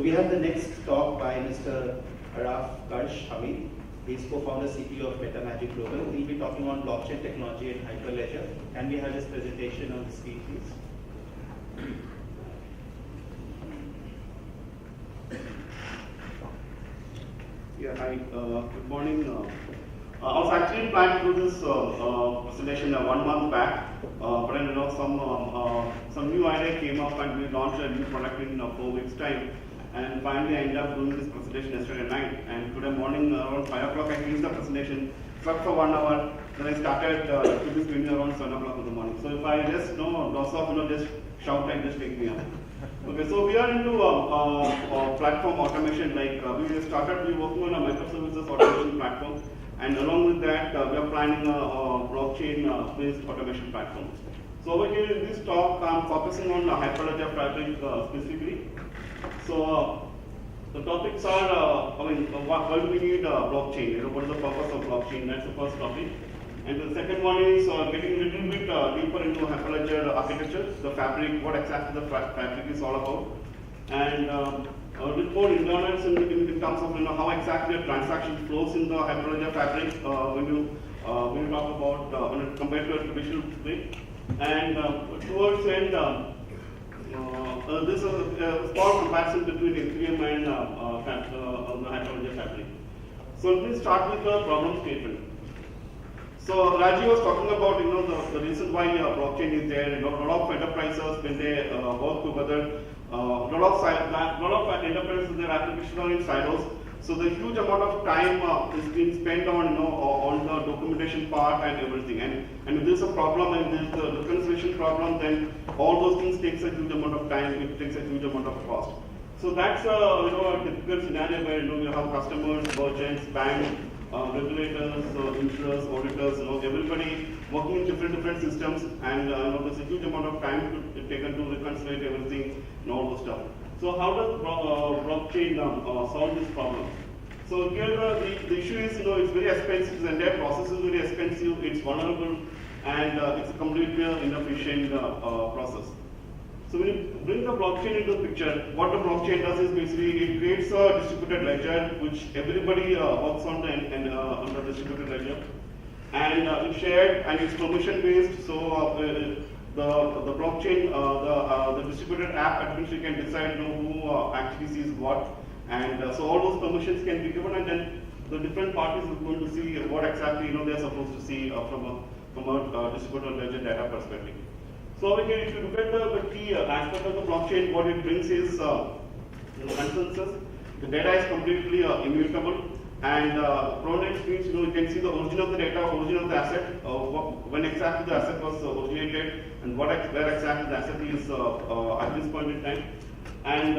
we have the next talk by Mr. Araf, Karsh, Hamid. He's co-founder CTO of MetaMagic Global. He'll be talking on blockchain technology and HyperLedger. Can we have his presentation on the screen, please? Yeah, hi. Good morning. I was actually planning to do this presentation 1 month back, but then some new idea came up and we launched a new product in 4 weeks' time. And finally, I ended up doing this presentation yesterday night. And today morning around 5 o'clock, I finished the presentation, slept for 1 hour. Then I started to be doing around 7 o'clock in the morning. So if I just lots of just shout and just take me up. Okay, so we are into platform automation. Like we started working on a microservices automation platform, and along with that, we are planning a blockchain-based automation platform. So over here in this talk, I'm focusing on HyperLedger Fabric specifically. So the topics are, why do we need blockchain? What is the purpose of blockchain? That's the first topic. And the second one is getting a little bit deeper into HyperLedger architecture, the fabric, what exactly the fabric is all about, and a little more internals in terms of how exactly a transaction flows in the HyperLedger fabric when you talk about compared to a traditional way. And towards the end, this is a small comparison between Ethereum and the HyperLedger fabric. So let me start with the problem statement. So Raji was talking about the reason why blockchain is there. A lot of enterprises when they work together, a lot of enterprises their applications are in silos. So the huge amount of time is being spent on on the documentation part and everything. And if there's a problem and there's the reconciliation problem, then all those things takes a huge amount of time. It takes a huge amount of cost. So that's a typical scenario where you have customers, merchants, banks, regulators, insurers, auditors, everybody working in different systems, and there's a huge amount of time taken to reconcile everything and all those stuff. So how does blockchain solve this problem? So here the issue is it's very expensive. The entire process is very expensive. It's vulnerable, and it's a completely inefficient process. So when you bring the blockchain into the picture, what the blockchain does is basically it creates a distributed ledger which everybody works on the distributed ledger, and it's shared and it's permission based. So the blockchain, the distributed app administrator can decide who actually sees what, and so all those permissions can be given, and then the different parties are going to see what exactly they're supposed to see from a distributed ledger data perspective. So over here, if you look at the key aspect of the blockchain, what it brings is consensus. The data is completely immutable, and provenance means you can see the origin of the data, origin of the asset, when exactly the asset was originated, and where exactly the asset is at this point in time. And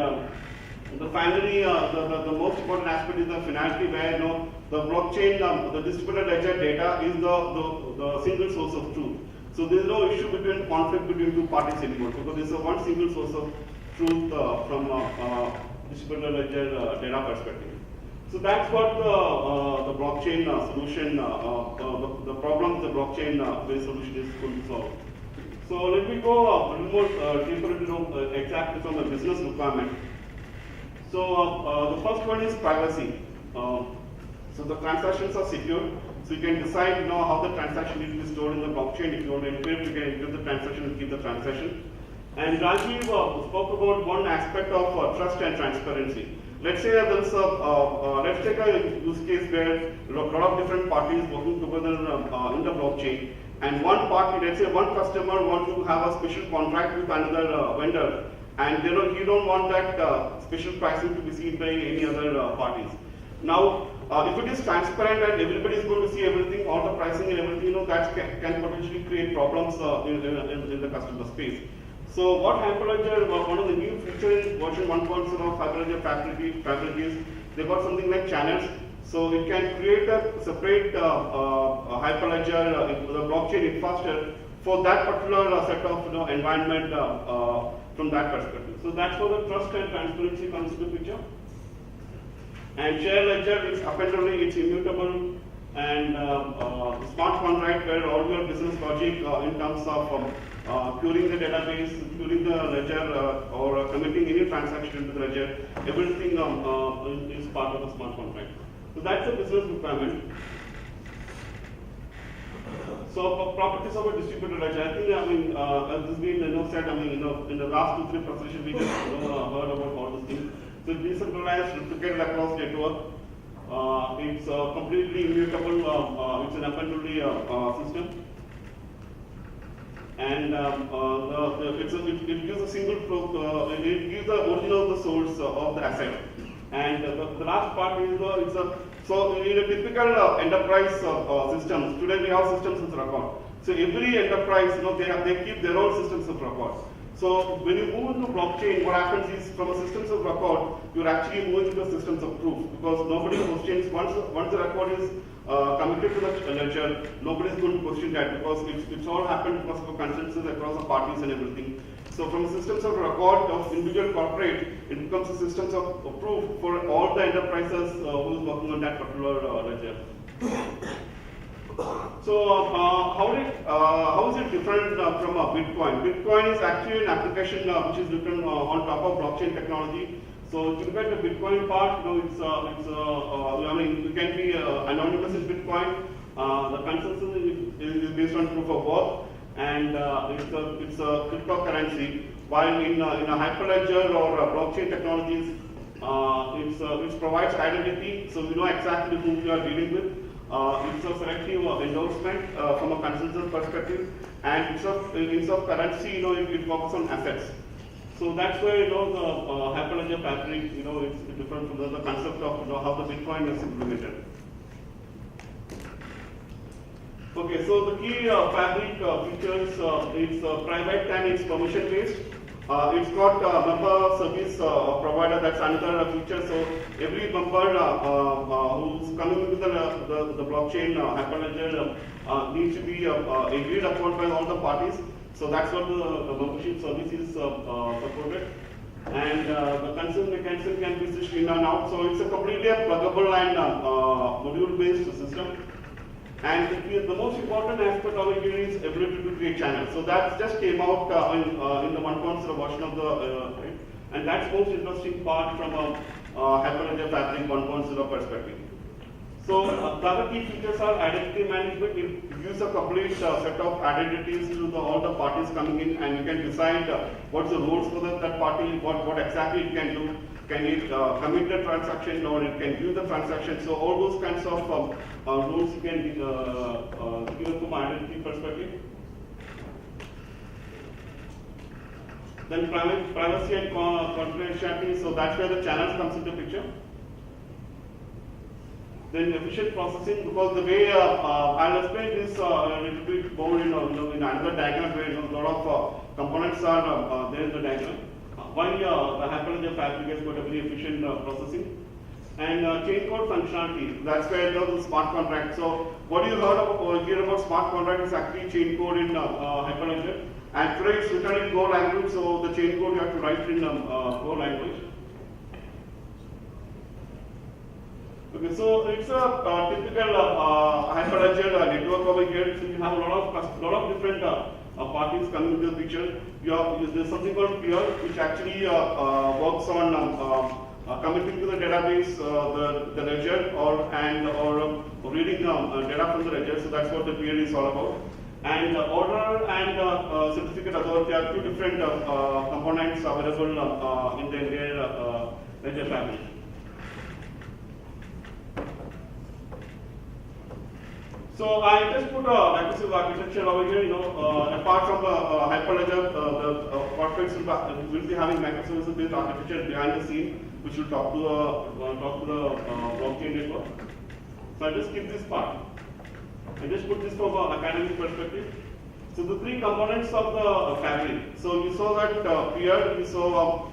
finally, the most important aspect is the finality, where the blockchain, the distributed ledger data is the single source of truth. So there is no issue between conflict between two parties anymore, because there is one single source of truth from distributed ledger data perspective. So that's what the blockchain solution, the problem the blockchain-based solution is going to solve. So let me go a little more deeper into exactly from a business requirement. So the first one is privacy. So the transactions are secure. So you can decide how the transaction needs to be stored in the blockchain. If you want to encrypt, you can encrypt the transaction and keep the transaction. And Rajiv spoke about one aspect of trust and transparency. Let's say there's let's take a use case where a lot of different parties working together in the blockchain, and one party, let's say one customer wants to have a special contract with another vendor, and he don't want that special pricing to be seen by any other parties. Now, if it is transparent and everybody is going to see everything, all the pricing and everything, that can potentially create problems in the customer space. So what HyperLedger, one of the new features in version 1.0 of HyperLedger Fabric is they got something like channels. So it can create a separate HyperLedger, the blockchain infrastructure for that particular set of environment from that perspective. So that's where the trust and transparency comes into the picture. And share ledger is up and running, it's immutable, And smart contract where all your business logic in terms of querying the database, querying the ledger, or committing any transaction into the ledger, everything is part of the smart contract. So that's the business requirement. So properties of a distributed ledger. I think this has been said. In the last 2-3 presentations we just heard about all these things. So decentralized, replicated across network. It's completely immutable. It's an up-and-ready system, and it gives a single proof. It gives the origin of the source of the asset. And the last part is so in a typical enterprise systems. Today we have systems of record. So every enterprise, they keep their own systems of record. So when you move into blockchain, what happens is from a systems of record, you're actually moving into systems of proof, because nobody questions once the record is committed to the ledger, nobody is going to question that, because it's all happened because of a consensus across the parties and everything. So from systems of record of individual corporate, it becomes a systems of proof for all the enterprises who is working on that particular ledger. So how is it different from Bitcoin? Bitcoin is actually an application which is written on top of blockchain technology. So if you look at the Bitcoin part, you can be anonymous in Bitcoin. The consensus is based on proof of work, and it's a cryptocurrency. While in a HyperLedger or blockchain technologies, it provides identity, so we know exactly who we are dealing with. It's a selective endorsement from a consensus perspective, and instead of currency, it focuses on assets. So that's where the HyperLedger Fabric, it's different from the concept of how the Bitcoin is implemented. Okay, so the key Fabric features, it's private and it's permission based. It's got member service provider, that's another feature. So every member who's coming into the blockchain HyperLedger needs to be agreed upon by all the parties. So that's what the membership service is supported. And the consent mechanism can be switched in and out. So it's a completely pluggable and module-based system. And the most important aspect of it is ability to create channels. So that just came out in the 1.0 version of the, and that's most interesting part from a HyperLedger Fabric 1.0 perspective. So the other key features are identity management. It gives a complete set of identities to all the parties coming in, and you can decide what's the roles for that party, what exactly it can do. Can it commit the transaction, or it can view the transaction? So all those kinds of roles you can give from identity perspective. Then privacy and confidentiality. So that's where the channels comes into picture. Then efficient processing, because the way I'll explain this a little bit more in another diagram where a lot of components are there in the diagram. Why the HyperLedger Fabric has got a very efficient processing. And chain code functionality, that's where the smart contract. So what you heard about here about smart contract is actually chain code in HyperLedger. And today it's written in Go language, so the chain code you have to write in Go language. Okay, so it's a typical HyperLedger network over here. So you have a lot of different parties coming into the picture. There's something called peer, which actually works on committing to the database, the ledger, or reading data from the ledger. So that's what the peer is all about. And order and certificate authority are two different components available in the entire ledger family. So I just put a microservice architecture over here. Apart from HyperLedger, the corporates will be having microservices-based architecture behind the scene, which will talk to the blockchain network. So I just skip this part. I just put this from an academic perspective. So the three components of the fabric. So you saw that peer, you saw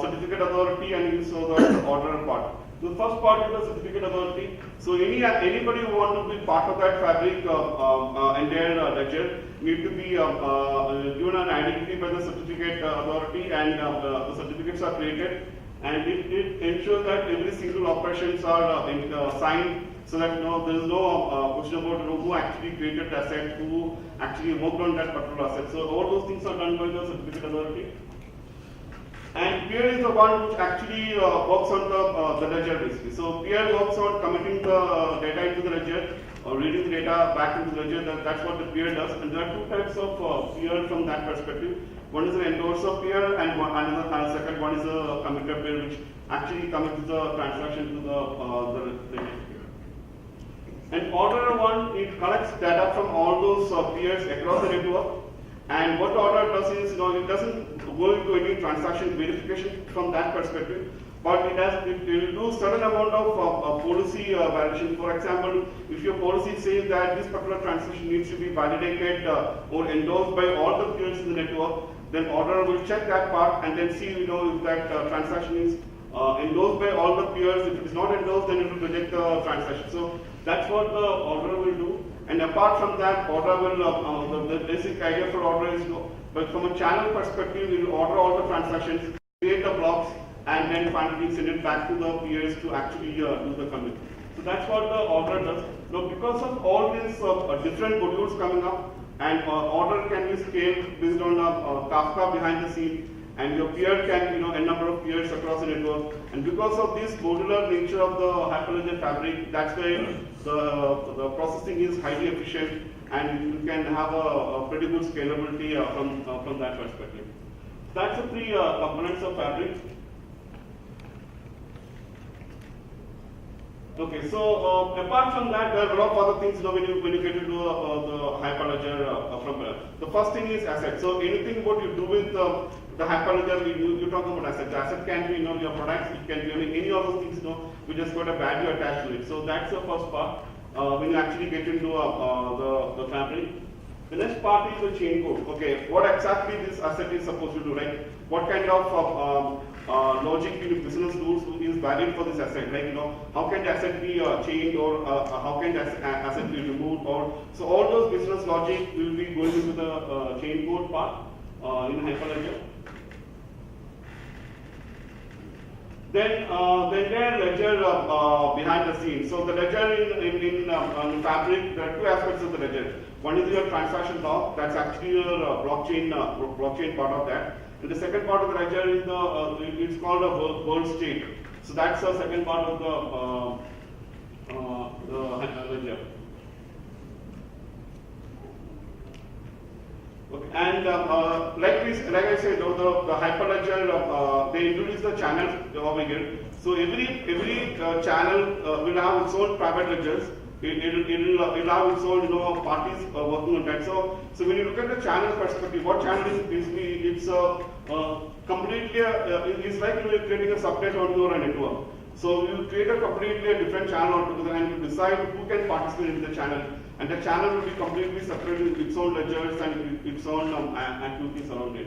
certificate authority, and you saw the order part. The first part is the certificate authority. So anybody who wants to be part of that fabric entire ledger need to be given an identity by the certificate authority, and the certificates are created, and it ensures that every single operations are signed so that there is no question about who actually created the asset, who actually worked on that particular asset. So all those things are done by the certificate authority. And peer is the one which actually works on the ledger basically. So peer works on committing the data into the ledger, or reading the data back into the ledger. That's what the peer does. And there are two types of peer from that perspective. One is an endorser peer, and second one is a committer peer, which actually commits the transaction to the ledger. And orderer one, it collects data from all those peers across the network. And what the orderer does is, it doesn't go into any transaction verification from that perspective, but it will do certain amount of policy validation. For example, if your policy says that this particular transaction needs to be validated or endorsed by all the peers in the network, then orderer will check that part and then see, if that transaction is endorsed by all the peers. If it is not endorsed, then it will reject the transaction. So that's what the orderer will do. And apart from that, orderer will, the basic idea for orderer is, but from a channel perspective, we will order all the transactions, create the blocks, and then finally send it back to the peers to actually do the commit. So that's what the orderer does. Now, because of all these different modules coming up, and order can be scaled based on Kafka behind the scene, and your peer can, a number of peers across the network. And because of this modular nature of the HyperLedger Fabric, that's why the processing is highly efficient, and you can have a pretty good scalability from that perspective. That's the three components of Fabric. Okay, so apart from that, there are a lot of other things when you get into the HyperLedger from the first thing is asset. So anything what you do with the HyperLedger, you talk about asset. The asset can be your products, it can be any of those things we just got a value attached to it. So that's the first part when you actually get into the Fabric. The next part is the chain code. Okay, what exactly this asset is supposed to do, right? What kind of logic in business rules is valid for this asset? Like, how can the asset be changed, or how can the asset be removed? Or so all those business logic will be going into the chain code part in HyperLedger. Then the entire ledger behind the scenes. So the ledger in Fabric, there are two aspects of the ledger. One is your transaction log. That's actually your blockchain part of that. And the second part of the ledger is it's called a world state. So that's the second part of the ledger. Okay. And like I said, the HyperLedger they introduced the channels over here. So every channel will have its own private ledgers. It will have its own parties working on that. So when you look at the channel perspective, what channel is basically, it's completely it's like you're creating a subnet on your network. So you create a completely different channel altogether, and you decide who can participate in the channel. And the channel will be completely separate with its own ledgers and its own activities around it.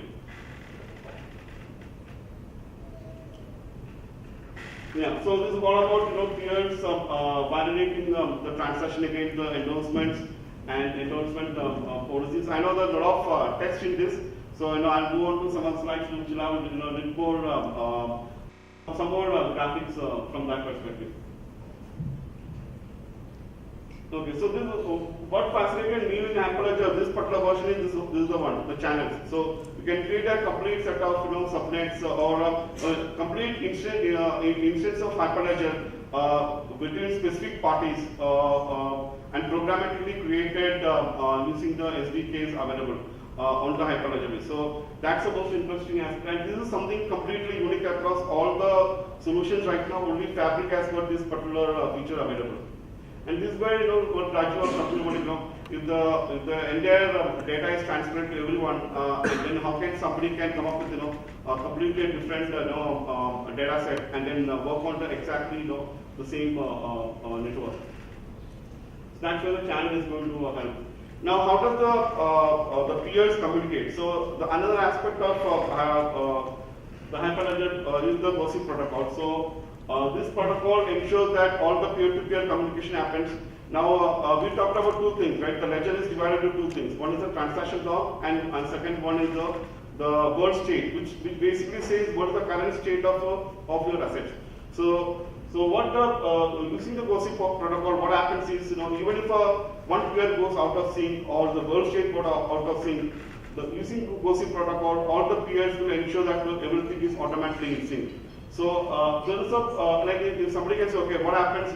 Yeah, so this is all about peers validating the transaction against the endorsements and endorsement policies. I know there's a lot of text in this, so I'll move on to some other slides which will have some more graphics from that perspective. Okay, so this is what fascinated me in HyperLedger. This particular version is this is the one, the channels. So you can create a complete set of subnets or a complete instance of HyperLedger between specific parties and programmatically created using the SDKs available on the HyperLedger. So that's the most interesting aspect. And this is something completely unique across all the solutions right now. Only Fabric has got this particular feature available. And this is where what Raju was talking about, if the entire data is transparent to everyone, then how can somebody come up with a completely different data set and then work on the exactly the same network. So that's where the channel is going to help. Now, how does the peers communicate? So another aspect of the HyperLedger is the BOSI protocol. So this protocol ensures that all the peer-to-peer communication happens. Now, we talked about two things, right? The ledger is divided into two things. One is the transaction log, and second one is the world state, which basically says what is the current state of your assets. So So what using the gossip protocol, what happens is, even if one peer goes out of sync or the world state goes out of sync, using gossip protocol, all the peers will ensure that everything is automatically in sync. So there is like if somebody can say, okay, what happens?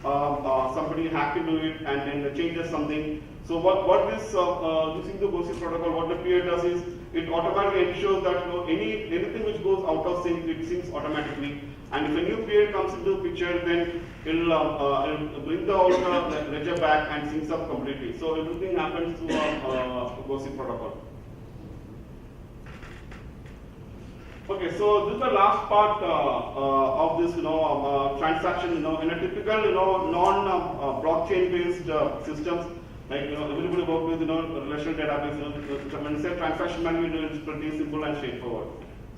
Somebody hacked into it and then changes something. So what this using the gossip protocol, what the peer does is it automatically ensures that anything which goes out of sync, it syncs automatically. And if a new peer comes into the picture, then it'll bring the old ledger back and syncs up completely. So everything happens through gossip protocol. Okay, so this is the last part of this, transaction. In a typical, non-blockchain-based systems, like everybody work with, relational database. When you say transaction management, it's pretty simple and straightforward.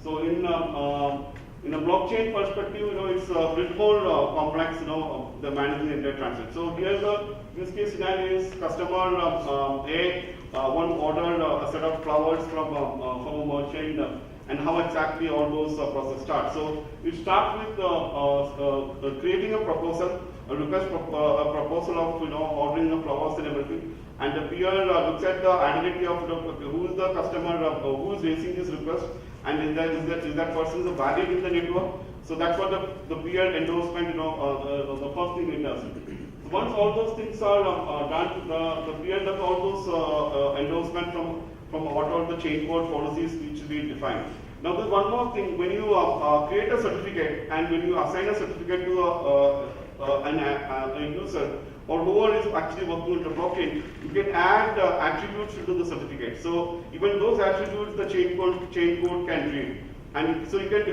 So in a blockchain perspective, it's a bit more complex. The managing the entire transaction. So here the use case scenario is customer one ordered a set of flowers from a merchant. And how exactly all those processes start. So it starts with creating a proposal, a request a proposal of ordering the flowers and everything. And the peer looks at the identity of who is the customer who is raising this request, and is that person valid in the network. So that's what the peer endorsement, the first thing it does. So once all those things are done, the peer does all those endorsement from what are the chain code policies which we define. Now there's one more thing, when you create a certificate and when you assign a certificate to a user or whoever is actually working with the blockchain, you can add attributes into the certificate. So even those attributes the chain code can read. And so you can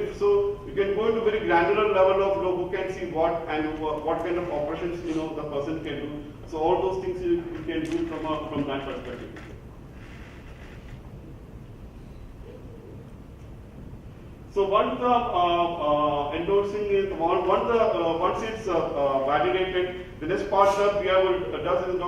go into very granular level of who can see what and what kind of operations the person can do. So all those things you can do from that perspective. So once the endorsing is once it's validated, the next part the peer will does is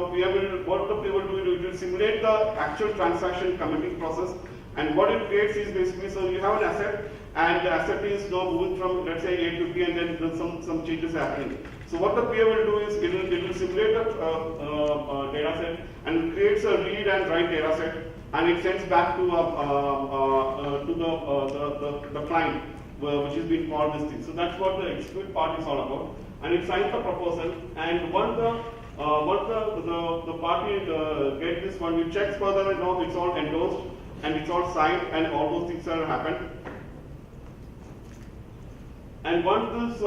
what the peer will do, it will simulate the actual transaction committing process, and what it creates is basically, so you have an asset and the asset is moving from, let's say, A to B, and then there's some changes happening. So what the peer will do is it will simulate a data set and creates a read and write data set, and it sends back to the client, which is being called this thing. So that's what the execute part is all about. And it signs the proposal, and once the party gets this one, it checks further, it's all endorsed and it's all signed and all those things are happened. And once this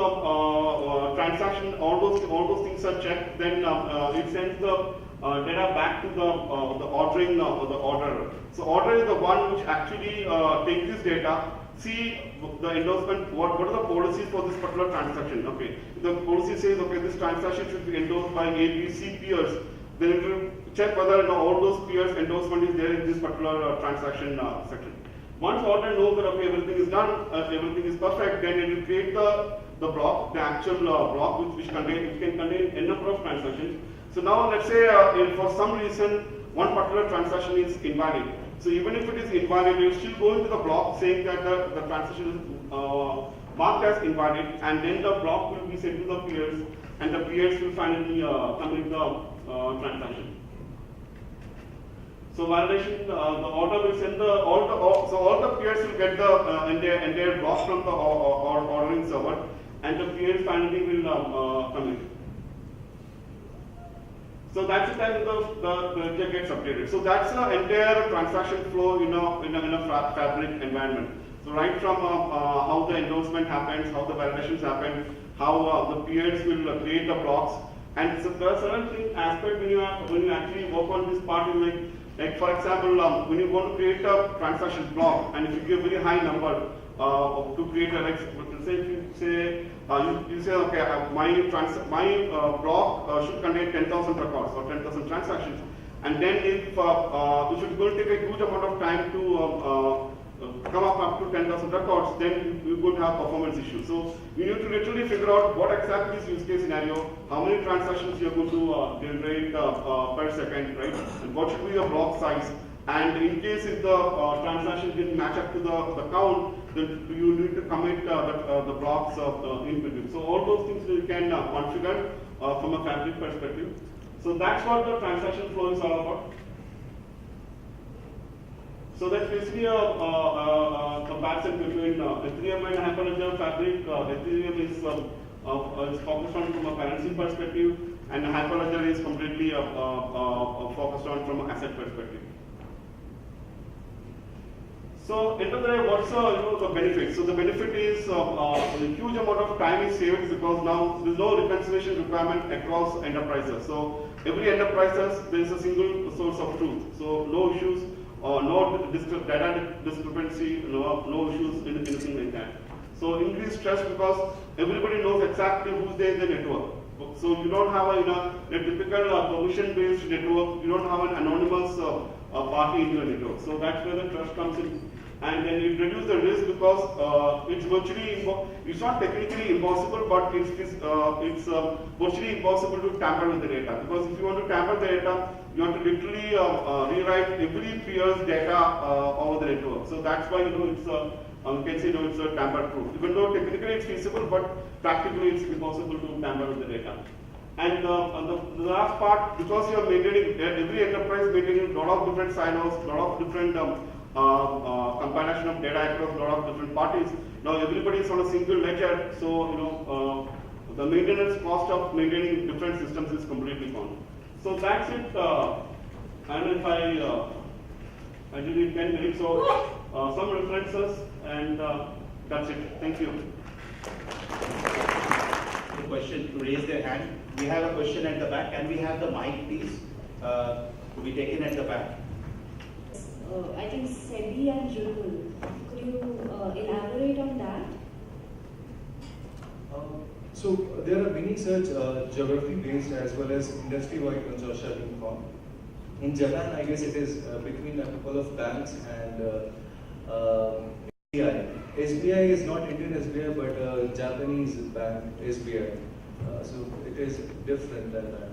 transaction, all those things are checked, then it sends the data back to the ordering the order. So order is the one which actually takes this data, see the endorsement, what are the policies for this particular transaction. Okay, the policy says, okay, this transaction should be endorsed by A, B, C peers. Then it will check whether all those peers endorsement is there in this particular transaction section. Once order knows that okay, everything is done, everything is perfect, then it will create the block, the actual block which can contain a number of transactions. So now let's say for some reason one particular transaction is invalid. So even if it is invalid, you still go into the block saying that the transaction is marked as invalid, and then the block will be sent to the peers, and the peers will finally complete the transaction. So validation, the order will send all the peers will get the entire block from the ordering server, and the peers finally will commit. So that's the time the ledger gets updated. So that's the entire transaction flow in a Fabric environment. So right from how the endorsement happens, how the validations happen, how the peers will create the blocks, and so there are certain aspects when you actually work on this part. Like for example, when you want to create a transaction block, and if you give very high number to create a, you say okay, my block should contain 10,000 records or 10,000 transactions, and then if you should go take a huge amount of time to come up to 10,000 records, then you could have performance issues. So you need to literally figure out what exactly is use case scenario, how many transactions you are going to generate per second, right? And what should be your block size, And in case if the transaction didn't match up to the count, then you need to commit the blocks in between. So all those things you can configure from a Fabric perspective. So that's what the transaction flow is all about. So that's basically a comparison between Ethereum and HyperLedger Fabric. Ethereum is focused on from a currency perspective, and HyperLedger is completely focused on from an asset perspective. So end of the day, what's the benefit? So the benefit is a huge amount of time is saved because now there's no reconciliation requirement across enterprises. So every enterprises there is a single source of truth. So no issues, no data discrepancy, no issues, anything like that. So increased trust because everybody knows exactly who's there in the network. So you don't have a typical permission-based network. You don't have an anonymous party in your network. So that's where the trust comes in. And then it reduces the risk because it's virtually, it's not technically impossible, but it's virtually impossible to tamper with the data. Because if you want to tamper the data, you have to literally rewrite every peer's data over the network. So that's why it's you can say it's a tamper-proof. Even though technically it's feasible, but practically it's impossible to tamper with the data. And the last part, because you are maintaining, every enterprise maintaining a lot of different silos, a lot of different compilation of data across a lot of different parties. Now everybody is on a single ledger, so the maintenance cost of maintaining different systems is completely gone. So that's it. And if I did it 10 minutes, so some references, and that's it. Thank you. The question to raise their hand. We have a question at the back. Can we have the mic, please? To be taken at the back. I think SEBI and Jurul. Could you elaborate on that? So there are many such geography-based as well as industry-wide consortia being formed. In Japan, I guess it is between a couple of banks and SBI. SBI is not Indian SBI, but Japanese bank SBI. So it is different than that.